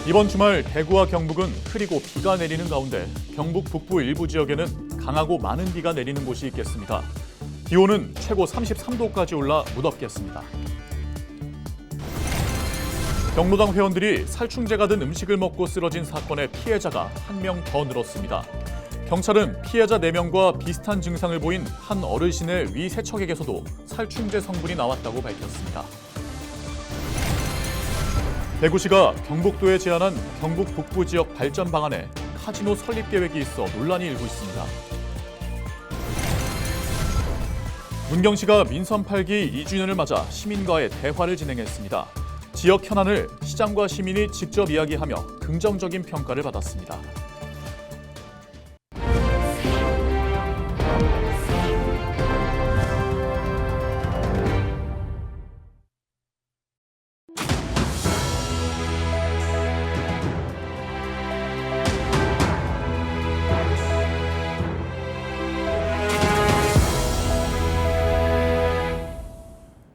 이번 주말 대구와 경북은 흐리고 비가 내리는 가운데 경북 북부 일부 지역에는 강하고 많은 비가 내리는 곳이 있겠습니다. 기온은 최고 33도까지 올라 무덥겠습니다. 경로당 회원들이 살충제가 든 음식을 먹고 쓰러진 사건의 피해자가 한 명 더 늘었습니다. 경찰은 피해자 4명과 비슷한 증상을 보인 한 어르신의 위 세척액에서도 살충제 성분이 나왔다고 밝혔습니다. 대구시가 경북도에 제안한 경북 북부 지역 발전 방안에 카지노 설립 계획이 있어 논란이 일고 있습니다. 문경시가 민선 8기 2주년을 맞아 시민과의 대화를 진행했습니다. 지역 현안을 시장과 시민이 직접 이야기하며 긍정적인 평가를 받았습니다.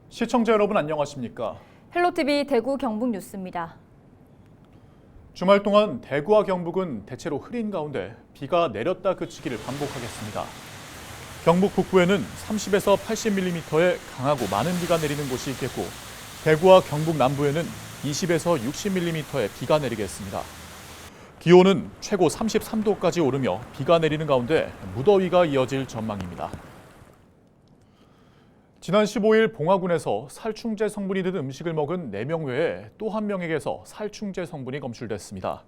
시청자 여러분 안녕하십니까? 헬로티비 대구 경북 뉴스입니다. 주말 동안 대구와 경북은 대체로 흐린 가운데 비가 내렸다 그치기를 반복하겠습니다. 경북 북부에는 30에서 80mm의 강하고 많은 비가 내리는 곳이 있겠고 대구와 경북 남부에는 20에서 60mm의 비가 내리겠습니다. 기온은 최고 33도까지 오르며 비가 내리는 가운데 무더위가 이어질 전망입니다. 지난 15일 봉화군에서 살충제 성분이 든 음식을 먹은 4명 외에 또 한 명에게서 살충제 성분이 검출됐습니다.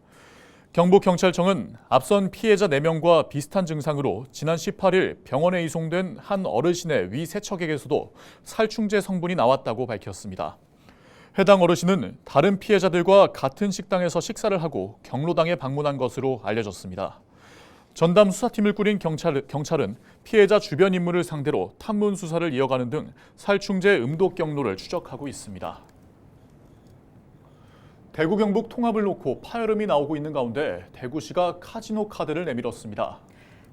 경북경찰청은 앞선 피해자 4명과 비슷한 증상으로 지난 18일 병원에 이송된 한 어르신의 위 세척액에서도 살충제 성분이 나왔다고 밝혔습니다. 해당 어르신은 다른 피해자들과 같은 식당에서 식사를 하고 경로당에 방문한 것으로 알려졌습니다. 전담 수사팀을 꾸린 경찰은 피해자 주변 인물을 상대로 탐문 수사를 이어가는 등 살충제 음독 경로를 추적하고 있습니다. 대구 경북 통합을 놓고 파열음이 나오고 있는 가운데 대구시가 카지노 카드를 내밀었습니다.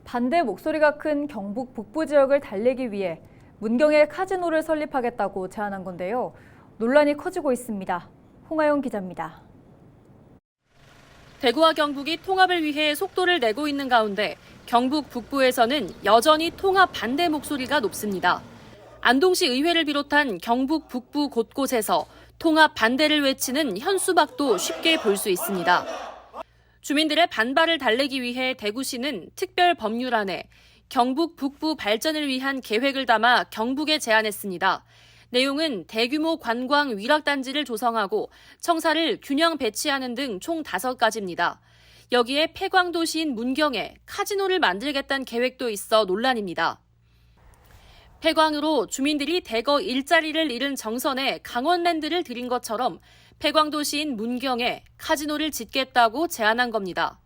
반대 목소리가 큰 경북 북부 지역을 달래기 위해 문경에 카지노를 설립하겠다고 제안한 건데요. 논란이 커지고 있습니다. 홍하영 기자입니다. 대구와 경북이 통합을 위해 속도를 내고 있는 가운데 경북 북부에서는 여전히 통합 반대 목소리가 높습니다. 안동시 의회를 비롯한 경북 북부 곳곳에서 통합 반대를 외치는 현수막도 쉽게 볼 수 있습니다. 주민들의 반발을 달래기 위해 대구시는 특별 법률안에 경북 북부 발전을 위한 계획을 담아 경북에 제안했습니다. 내용은 대규모 관광 위락단지를 조성하고 청사를 균형 배치하는 등 총 5가지입니다. 여기에 폐광도시인 문경에 카지노를 만들겠다는 계획도 있어 논란입니다. 폐광으로 주민들이 대거 일자리를 잃은 정선에 강원랜드를 들인 것처럼 폐광도시인 문경에 카지노를 짓겠다고 제안한 겁니다.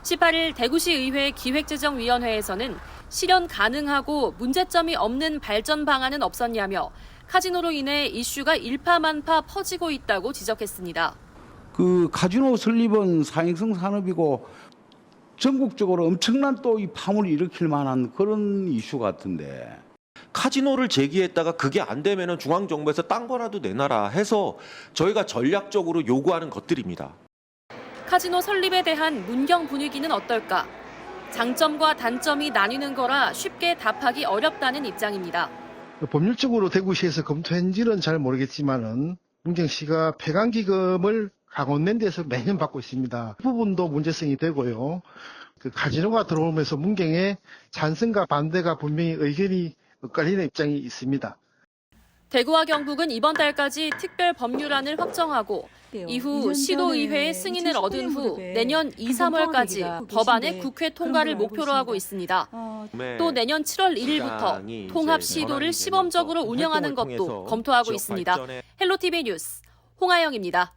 18일 대구시 의회 기획재정위원회에서는 실현 가능하고 문제점이 없는 발전 방안은 없었냐며 카지노로 인해 이슈가 일파만파 퍼지고 있다고 지적했습니다. 카지노 설립은 사행성 산업이고 전국적으로 엄청난 또 이 파문을 일으킬 만한 그런 이슈 같은데. 카지노를 제기했다가 그게 안 되면은 중앙정부에서 딴 거라도 내놔라 해서 저희가 전략적으로 요구하는 것들입니다. 카지노 설립에 대한 문경 분위기는 어떨까? 장점과 단점이 나뉘는 거라 쉽게 답하기 어렵다는 입장입니다. 법률적으로 대구시에서 검토했는지는 잘 모르겠지만은 문경시가 폐광기금을 강원랜드에서 매년 받고 있습니다. 그 부분도 문제성이 되고요. 카지노가 들어오면서 문경에 찬성과 반대가 분명히 의견이 엇갈리는 입장이 있습니다. 대구와 경북은 이번 달까지 특별 법률안을 확정하고 이후 시도의회의 승인을 얻은 후 내년 2, 3월까지 법안의 국회 통과를 목표로 하고 있습니다. 또 내년 7월 1일부터 통합 시도를 시범적으로 운영하는 것도 검토하고 있습니다. 헬로티비 뉴스 홍하영입니다.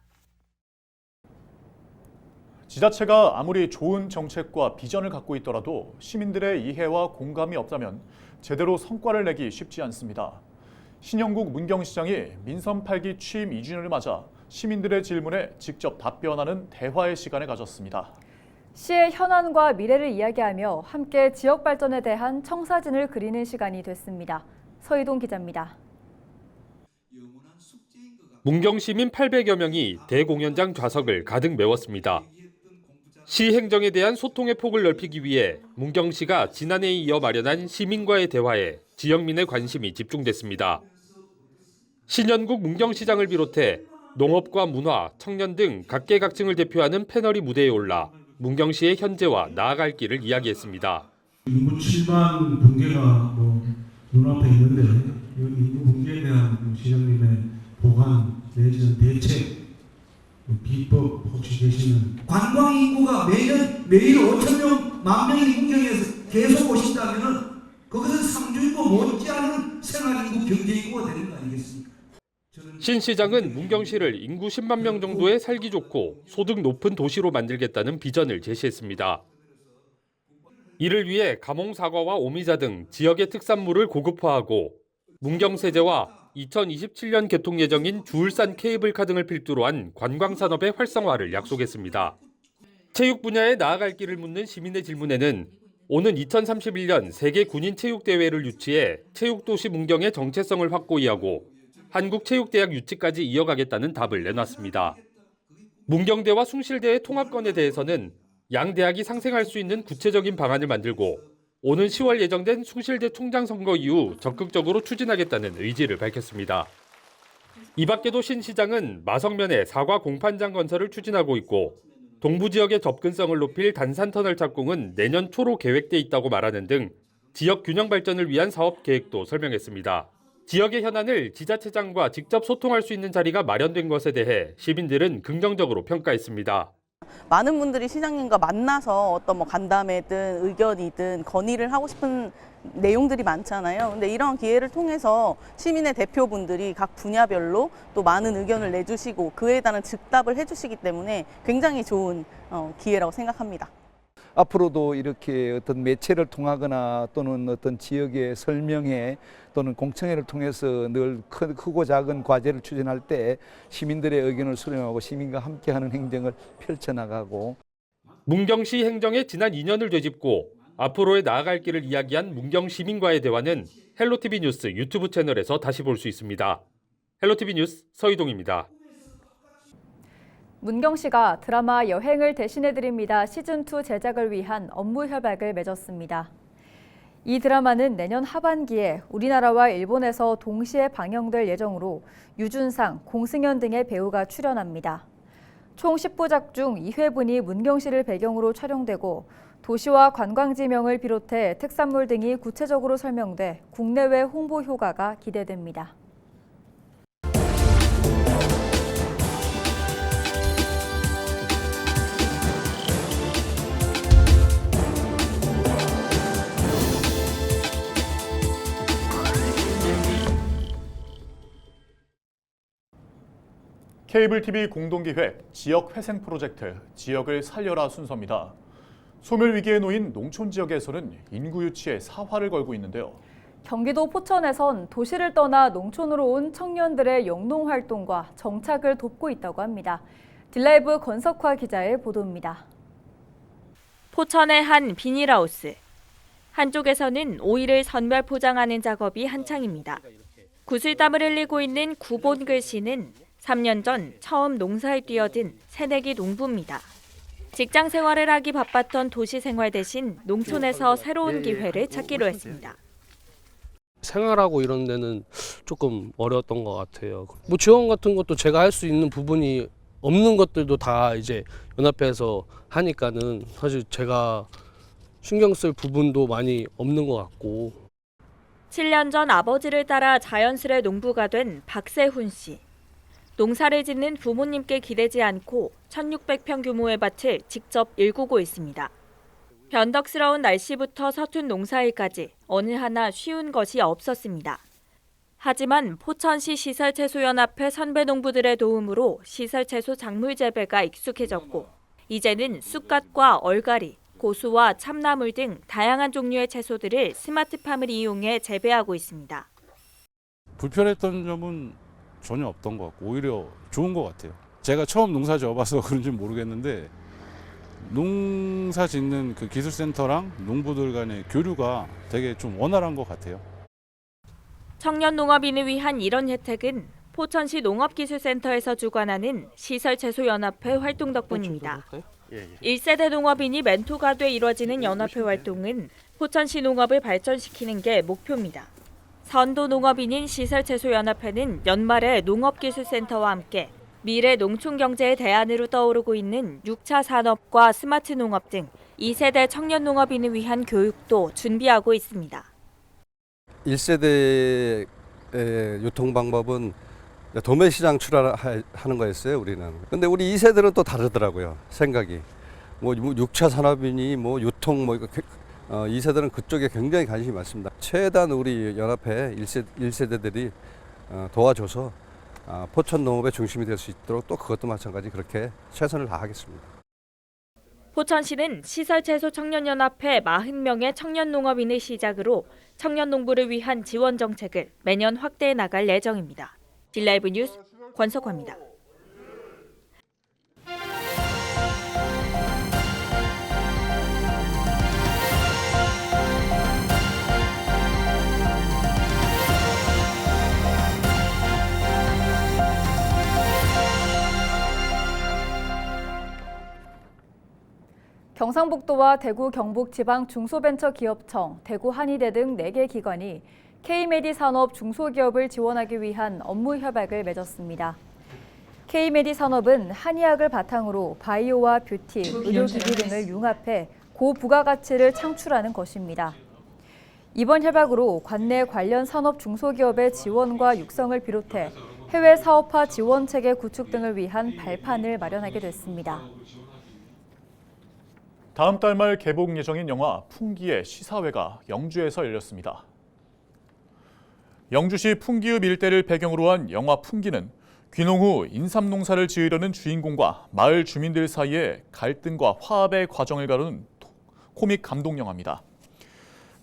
지자체가 아무리 좋은 정책과 비전을 갖고 있더라도 시민들의 이해와 공감이 없다면 제대로 성과를 내기 쉽지 않습니다. 신영국 문경시장이 민선 8기 취임 2주년을 맞아 시민들의 질문에 직접 답변하는 대화의 시간을 가졌습니다. 시의 현안과 미래를 이야기하며 함께 지역 발전에 대한 청사진을 그리는 시간이 됐습니다. 서희동 기자입니다. 문경 시민 800여 명이 대공연장 좌석을 가득 메웠습니다. 시 행정에 대한 소통의 폭을 넓히기 위해 문경시가 지난해에 이어 마련한 시민과의 대화에 지역민의 관심이 집중됐습니다. 신현국 문경시장을 비롯해 농업과 문화, 청년 등 각계각층을 대표하는 패널이 무대에 올라 문경시의 현재와 나아갈 길을 이야기했습니다. 인구 7만 붕괴가 눈앞에 있는데 이 인구 붕괴에 대한 시장님의 보완 내지는 대책 비법 혹시 계시면 관광 인구가 매일 5천 명, 1만 명이 문경에서 계속 오신다면은 그것은 상주인구 못지않은 생활인구 경제인구가 되는 거 아니겠습니까? 신 시장은 문경시를 인구 10만 명 정도의 살기 좋고 소득 높은 도시로 만들겠다는 비전을 제시했습니다. 이를 위해 가몽 사과와 오미자 등 지역의 특산물을 고급화하고 문경세제와 2027년 개통 예정인 주울산 케이블카 등을 필두로 한 관광산업의 활성화를 약속했습니다. 체육 분야에 나아갈 길을 묻는 시민의 질문에는 오는 2031년 세계 군인 체육대회를 유치해 체육도시 문경의 정체성을 확고히 하고 한국체육대학 유치까지 이어가겠다는 답을 내놨습니다. 문경대와 숭실대의 통합건에 대해서는 양 대학이 상생할 수 있는 구체적인 방안을 만들고 오는 10월 예정된 숭실대 총장 선거 이후 적극적으로 추진하겠다는 의지를 밝혔습니다. 이 밖에도 신 시장은 마성면에 사과 공판장 건설을 추진하고 있고 동부 지역의 접근성을 높일 단산터널 착공은 내년 초로 계획돼 있다고 말하는 등 지역 균형 발전을 위한 사업 계획도 설명했습니다. 지역의 현안을 지자체장과 직접 소통할 수 있는 자리가 마련된 것에 대해 시민들은 긍정적으로 평가했습니다. 많은 분들이 시장님과 만나서 어떤 간담회든 의견이든 건의를 하고 싶은 내용들이 많잖아요. 근데 이런 기회를 통해서 시민의 대표분들이 각 분야별로 또 많은 의견을 내주시고 그에 따른 즉답을 해주시기 때문에 굉장히 좋은 기회라고 생각합니다. 앞으로도 이렇게 어떤 매체를 통하거나 또는 어떤 지역의 설명회 또는 공청회를 통해서 늘 크고 작은 과제를 추진할 때 시민들의 의견을 수렴하고 시민과 함께하는 행정을 펼쳐나가고 문경시 행정의 지난 2년을 되짚고 앞으로의 나아갈 길을 이야기한 문경 시민과의 대화는 헬로티비 뉴스 유튜브 채널에서 다시 볼 수 있습니다. 헬로티비 뉴스 서희동입니다. 문경시가 드라마 여행을 대신해드립니다 시즌2 제작을 위한 업무 협약을 맺었습니다. 이 드라마는 내년 하반기에 우리나라와 일본에서 동시에 방영될 예정으로 유준상, 공승현 등의 배우가 출연합니다. 총 10부작 중 2회분이 문경시를 배경으로 촬영되고 도시와 관광지명을 비롯해 특산물 등이 구체적으로 설명돼 국내외 홍보 효과가 기대됩니다. 케이블 TV 공동기획 지역회생 프로젝트 지역을 살려라 순서입니다. 소멸 위기에 놓인 농촌 지역에서는 인구 유치에 사활을 걸고 있는데요. 경기도 포천에선 도시를 떠나 농촌으로 온 청년들의 영농 활동과 정착을 돕고 있다고 합니다. 딜라이브 권석화 기자의 보도입니다. 포천의 한 비닐하우스. 한쪽에서는 오이를 선별 포장하는 작업이 한창입니다. 구슬땀을 흘리고 있는 구본글 씨는 3년 전 처음 농사에 뛰어든 새내기 농부입니다. 직장 생활을 하기 바빴던 도시 생활 대신 농촌에서 새로운 기회를 찾기로 했습니다. 생활하고 이런 데는 조금 어려웠던 것 같아요. 지원 같은 것도 제가 할 수 있는 부분이 없는 것들도 다 이제 연합회에서 하니까는 사실 제가 신경 쓸 부분도 많이 없는 것 같고. 7년 전 아버지를 따라 자연스레 농부가 된 박세훈 씨. 농사를 짓는 부모님께 기대지 않고 1,600평 규모의 밭을 직접 일구고 있습니다. 변덕스러운 날씨부터 서툰 농사일까지 어느 하나 쉬운 것이 없었습니다. 하지만 포천시 시설채소연합회 선배 농부들의 도움으로 시설채소 작물 재배가 익숙해졌고 이제는 쑥갓과 얼갈이, 고수와 참나물 등 다양한 종류의 채소들을 스마트팜을 이용해 재배하고 있습니다. 불편했던 점은 전혀 없던 것 같고 오히려 좋은 것 같아요. 제가 처음 농사 지어봐서 그런지 모르겠는데 농사 짓는 그 기술센터랑 농부들 간의 교류가 되게 좀 원활한 것 같아요. 청년 농업인을 위한 이런 혜택은 포천시 농업기술센터에서 주관하는 시설채소연합회 활동 덕분입니다. 1세대 농업인이 멘토가 돼 이뤄지는 연합회 활동은 포천시 농업을 발전시키는 게 목표입니다. 선도 농업인인 시설채소연합회는 연말에 농업기술센터와 함께 미래 농촌경제의 대안으로 떠오르고 있는 6차 산업과 스마트 농업 등 2세대 청년 농업인을 위한 교육도 준비하고 있습니다. 1세대의 유통 방법은 도매 시장 출하하는 거였어요, 우리는. 근데 우리 2세대는 또 다르더라고요, 생각이. 뭐 6차 산업이니 뭐 유통 2세대는 그쪽에 굉장히 관심이 많습니다. 최대한 우리 연합회 1세대들이 도와줘서 포천 농업의 중심이 될 수 있도록 또 그것도 마찬가지 그렇게 최선을 다하겠습니다. 포천시는 시설채소청년연합회 40명의 청년농업인을 시작으로 청년농부를 위한 지원 정책을 매년 확대해 나갈 예정입니다. 딜라이브 뉴스 권석화입니다. 경상북도와 대구 경북 지방 중소벤처기업청, 대구 한의대 등 4개 기관이 K-메디 산업 중소기업을 지원하기 위한 업무 협약을 맺었습니다. K-메디 산업은 한의학을 바탕으로 바이오와 뷰티, 의료기기 등을 융합해 고부가가치를 창출하는 것입니다. 이번 협약으로 관내 관련 산업 중소기업의 지원과 육성을 비롯해 해외 사업화 지원 체계 구축 등을 위한 발판을 마련하게 됐습니다. 다음 달 말 개봉 예정인 영화 풍기의 시사회가 영주에서 열렸습니다. 영주시 풍기읍 일대를 배경으로 한 영화 풍기는 귀농 후 인삼농사를 지으려는 주인공과 마을 주민들 사이의 갈등과 화합의 과정을 다루는 코믹 감동 영화입니다.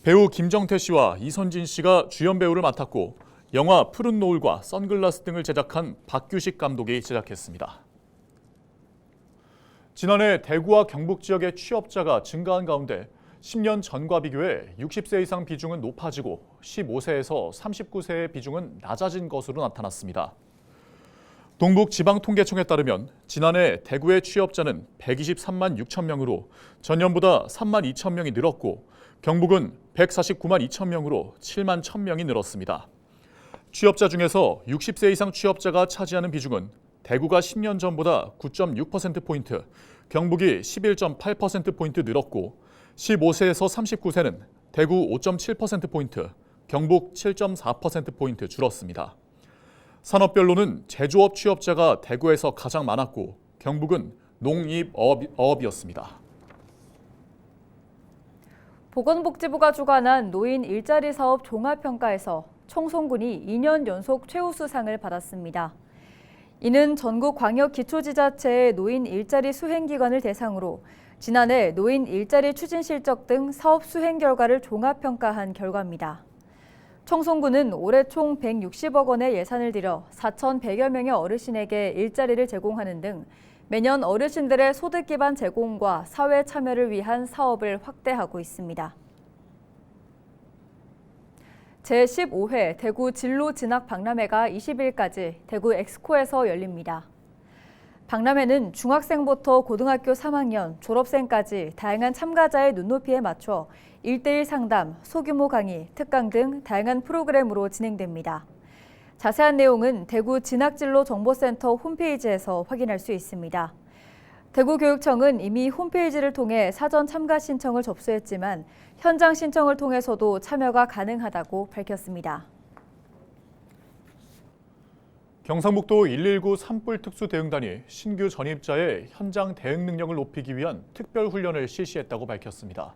배우 김정태 씨와 이선진 씨가 주연 배우를 맡았고 영화 푸른 노을과 선글라스 등을 제작한 박규식 감독이 제작했습니다. 지난해 대구와 경북 지역의 취업자가 증가한 가운데 10년 전과 비교해 60세 이상 비중은 높아지고 15세에서 39세의 비중은 낮아진 것으로 나타났습니다. 동북지방통계청에 따르면 지난해 대구의 취업자는 123만 6천 명으로 전년보다 3만 2천 명이 늘었고 경북은 149만 2천 명으로 7만 1천 명이 늘었습니다. 취업자 중에서 60세 이상 취업자가 차지하는 비중은 대구가 10년 전보다 9.6%포인트, 경북이 11.8%포인트 늘었고 15세에서 39세는 대구 5.7%포인트, 경북 7.4%포인트 줄었습니다. 산업별로는 제조업 취업자가 대구에서 가장 많았고 경북은 농입어업이었습니다. 보건복지부가 주관한 노인 일자리 사업 종합평가에서 청송군이 2년 연속 최우수상을 받았습니다. 이는 전국 광역 기초지자체의 노인 일자리 수행기관을 대상으로 지난해 노인 일자리 추진 실적 등 사업 수행 결과를 종합평가한 결과입니다. 청송군은 올해 총 160억 원의 예산을 들여 4,100여 명의 어르신에게 일자리를 제공하는 등 매년 어르신들의 소득 기반 제공과 사회 참여를 위한 사업을 확대하고 있습니다. 제15회 대구 진로 진학 박람회가 20일까지 대구 엑스코에서 열립니다. 박람회는 중학생부터 고등학교 3학년, 졸업생까지 다양한 참가자의 눈높이에 맞춰 1:1 상담, 소규모 강의, 특강 등 다양한 프로그램으로 진행됩니다. 자세한 내용은 대구 진학진로정보센터 홈페이지에서 확인할 수 있습니다. 대구교육청은 이미 홈페이지를 통해 사전 참가 신청을 접수했지만 현장 신청을 통해서도 참여가 가능하다고 밝혔습니다. 경상북도 119 산불 특수대응단이 신규 전입자의 현장 대응 능력을 높이기 위한 특별 훈련을 실시했다고 밝혔습니다.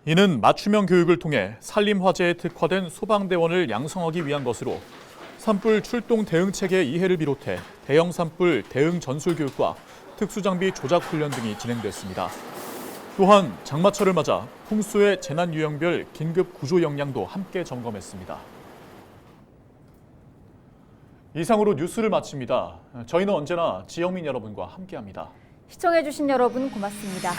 이는 맞춤형 교육을 통해 산림 화재에 특화된 소방대원을 양성하기 위한 것으로 산불 출동 대응 체계 이해를 비롯해 대형 산불 대응 전술 교육과 특수장비 조작 훈련 등이 진행됐습니다. 또한 장마철을 맞아 풍수의 재난 유형별 긴급 구조 역량도 함께 점검했습니다. 이상으로 뉴스를 마칩니다. 저희는 언제나 지영민 여러분과 함께합니다. 시청해주신 여러분 고맙습니다.